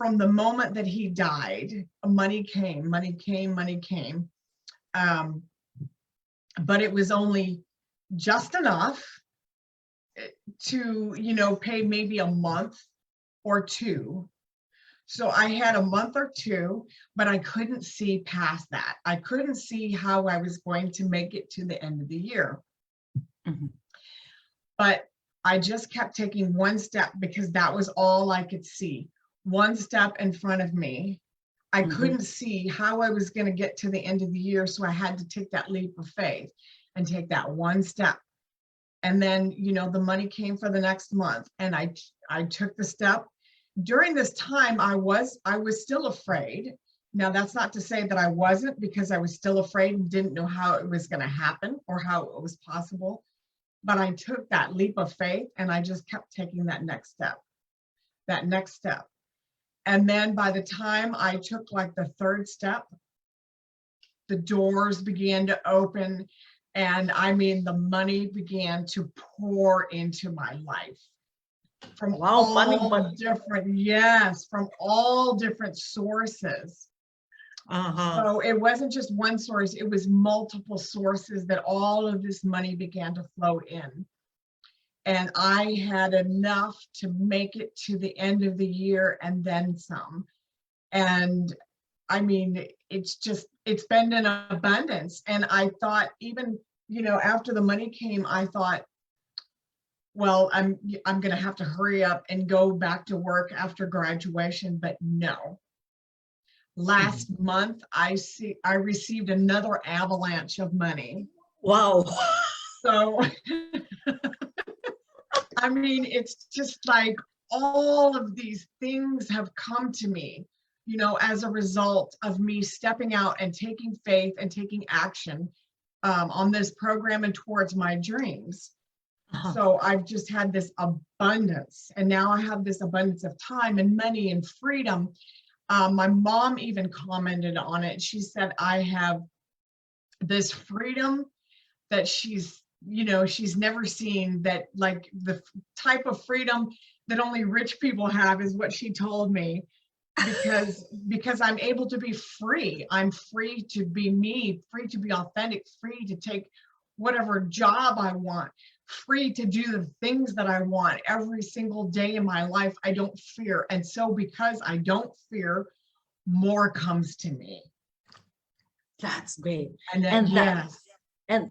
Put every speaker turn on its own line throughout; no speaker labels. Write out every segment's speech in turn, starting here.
from the moment that he died, money came, money came, money came. But it was only just enough to, you know, pay maybe a month or two. So I had a month or two, but I couldn't see past that. I couldn't see how I was going to make it to the end of the year.
Mm-hmm.
But I just kept taking one step because that was all I could see. One step in front of me. I couldn't see how I was going to get to the end of the year. So I had to take that leap of faith and take that one step. And then, you know, the money came for the next month, and I took the step. During this time, I was still afraid. Now, that's not to say that I wasn't, because I was still afraid and didn't know how it was going to happen or how it was possible. But I took that leap of faith, and I just kept taking that next step. And then by the time I took like the third step, the doors began to open. And I mean, the money began to pour into my life from from all different sources. So it wasn't just one source, it was multiple sources that all of this money began to flow in. And I had enough to make it to the end of the year and then some. And I mean, it's been an abundance. And I thought, even, you know, after the money came, I thought, well, I'm going to have to hurry up and go back to work after graduation. But no. Last month, I received another avalanche of money.
Wow.
So, I mean, it's just like all of these things have come to me, you know, as a result of me stepping out and taking faith and taking action on this program and towards my dreams. So I've just had this abundance, and now I have this abundance of time and money and freedom. My mom even commented on it. She said, I have this freedom that she's never seen, that like the type of freedom that only rich people have, is what she told me, because I'm able to be free. I'm free to be me, free to be authentic, free to take whatever job I want, free to do the things that I want every single day in my life. I don't fear. And so because I don't fear, more comes to me.
That's great.
And then,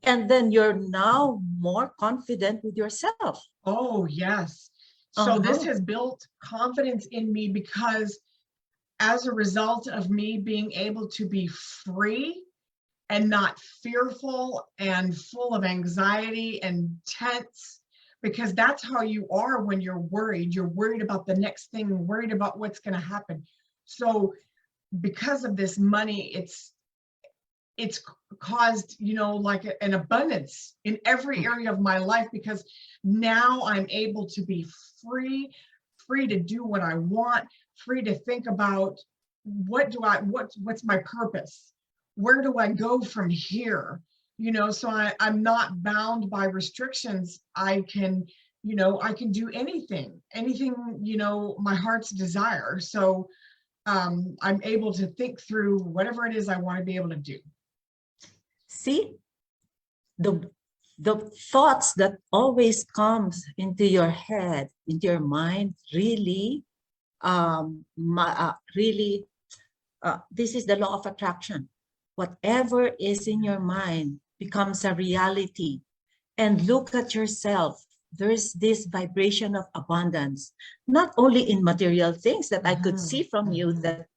and then you're now more confident with yourself.
Oh, yes. So this has built confidence in me, because as a result of me being able to be free and not fearful and full of anxiety and tense, because that's how you are when you're worried. You're worried about the next thing, worried about what's going to happen. So because of this money, it's caused, you know, like an abundance in every area of my life, because now I'm able to be free to do what I want, free to think about what's my purpose? Where do I go from here? You know, so I'm not bound by restrictions. I can do anything, you know, my heart's desire. So I'm able to think through whatever it is I want to be able to do.
See, the thoughts that always comes into your head, into your mind, really, this is the law of attraction. Whatever is in your mind becomes a reality. And look at yourself. There's this vibration of abundance, not only in material things that I could see from you, that,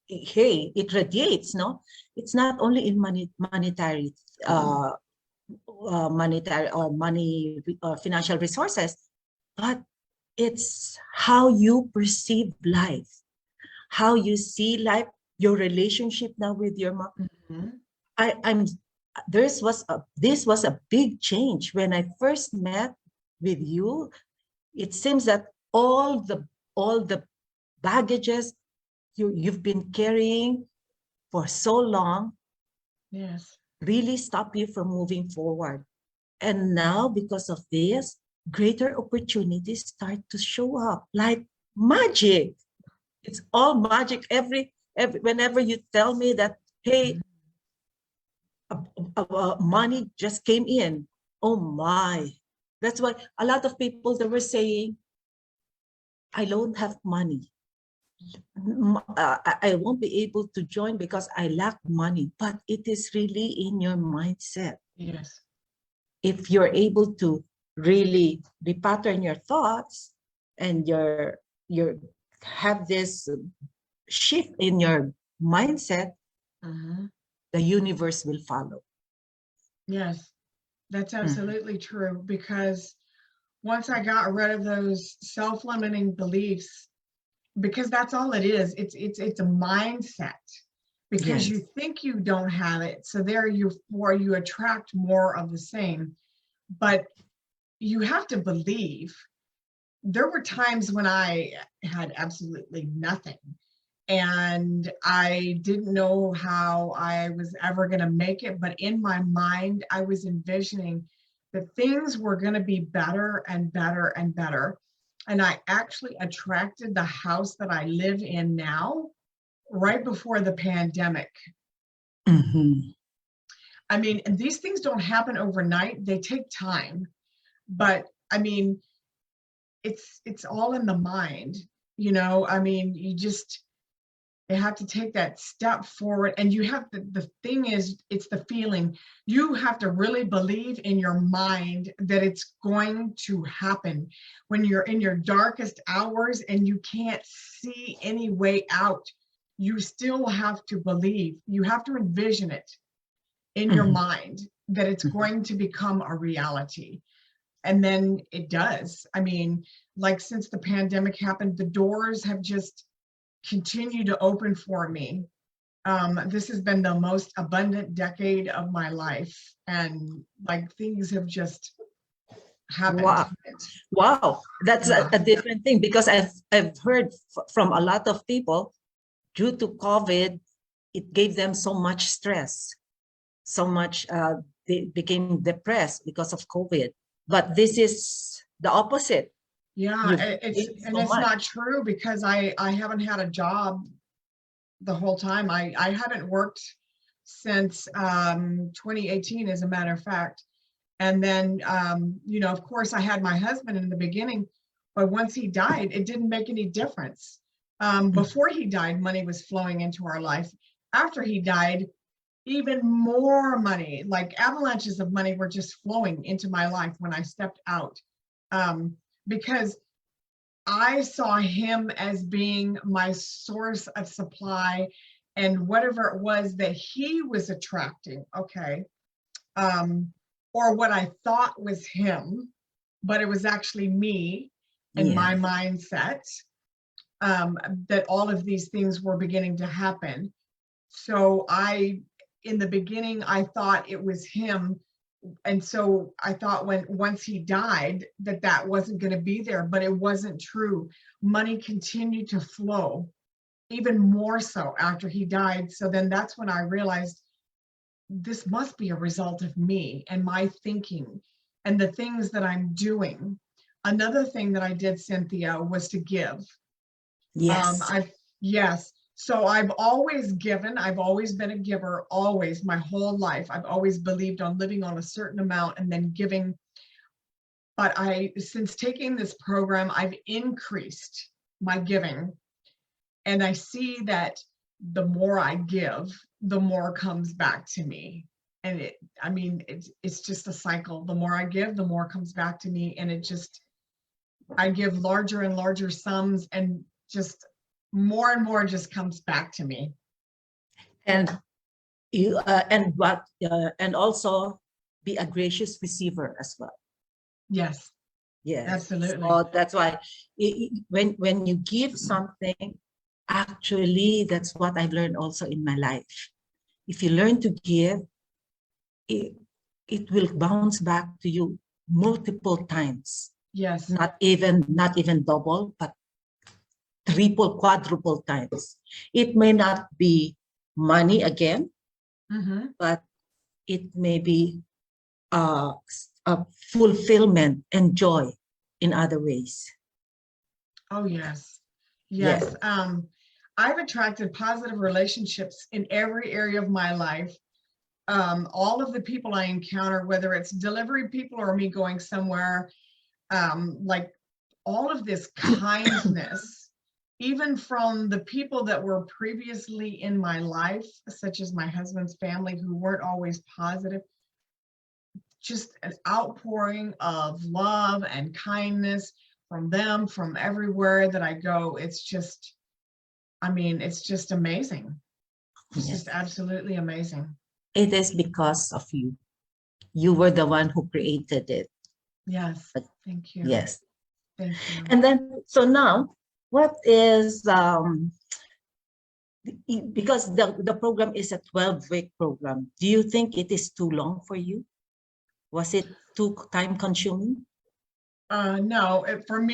hey, it radiates, no? It's not only in monetary or financial resources, but it's how you perceive life, how you see life, your relationship now with your mom. This was a big change when I first met with you. It seems that all the baggages you've been carrying for so long,
yes,
really stop you from moving forward. And now, because of this, greater opportunities start to show up like magic. It's all magic. Every whenever you tell me that, hey, money just came in. Oh my. That's why a lot of people, they were saying, I don't have money. I won't be able to join because I lack money. But it is really in your mindset.
Yes.
If you're able to really repattern your thoughts and your have this shift in your mindset, the universe will follow.
Yes, that's
Mhm.
absolutely true, because once I got rid of those self-limiting beliefs, because that's all it is. It's a mindset, because
Yes.
you think you don't have it. So there you attract more of the same. But you have to believe. There were times when I had absolutely nothing, and I didn't know how I was ever going to make it. But in my mind, I was envisioning that things were going to be better and better and better. And I actually attracted the house that I live in now right before the pandemic.
Mhm.
I mean, and these things don't happen overnight, they take time. But I mean, it's all in the mind, I mean, you have to take that step forward, and you have the thing is, it's the feeling. You have to really believe in your mind that it's going to happen. When you're in your darkest hours and you can't see any way out, you still have to believe. You have to envision it in your
Mhm.
mind that it's
Mhm.
going to become a reality. And then it does. I mean, like, since the pandemic happened, the doors have just continued to open for me. This has been the most abundant decade of my life, and like, things have just happened.
Wow. Wow. That's
Yeah.
a different thing, because I've heard from a lot of people, due to COVID, it gave them so much stress, so much they became depressed because of COVID. But this is the opposite.
Yeah,
You've
it's
gained
and
so
it's
much.
not true, because I haven't had a job the whole time. I haven't worked since 2018, as a matter of fact. And then, of course, I had my husband in the beginning, but once he died, it didn't make any difference. Before he died, money was flowing into our life. After he died, even more money, like avalanches of money, were just flowing into my life when I stepped out. Because I saw him as being my source of supply, and whatever it was that he was attracting, okay, or what I thought was him, but it was actually me and my
Yeah.
mindset, that all of these things were beginning to happen. So in the beginning, I thought it was him. And so I thought, once he died, that wasn't going to be there, but it wasn't true. Money continued to flow, even more so after he died. So then that's when I realized, this must be a result of me and my thinking and the things that I'm doing. Another thing that I did, Cynthia, was to give.
Yes.
I've Yes. So I've always given. I've always been a giver, always, my whole life. I've always believed on living on a certain amount and then giving. But since taking this program, I've increased my giving. And I see that the more I give, the more comes back to me. And it's just a cycle. The more I give, the more comes back to me. And I give larger and larger sums, and just more and more just comes back to me.
And and also be a gracious receiver as well.
Yes,
Yes.
absolutely.
So that's why when you give something, actually, that's what I've learned also in my life. If you learn to give, it, it will bounce back to you multiple times.
Yes.
Not even double, but triple, quadruple times. It may not be money again,
Mm-hmm.
but it may be uh, a fulfillment and joy in other ways.
Oh, yes.
Yes.
Yes. I've attracted positive relationships in every area of my life. All of the people I encounter, whether it's delivery people or me going somewhere, like all of this kindness, even from the people that were previously in my life, such as my husband's family, who weren't always positive, just an outpouring of love and kindness from them, from everywhere that I go. It's just, I mean, it's just amazing. It's
Yes.
just absolutely amazing.
It is because of you. You were the one who created it.
Yes. Thank you.
Yes.
Thank you.
And then, so now, what is, because the program is a 12-week program, do you think it is too long for you? Was it too time consuming?
No, for me,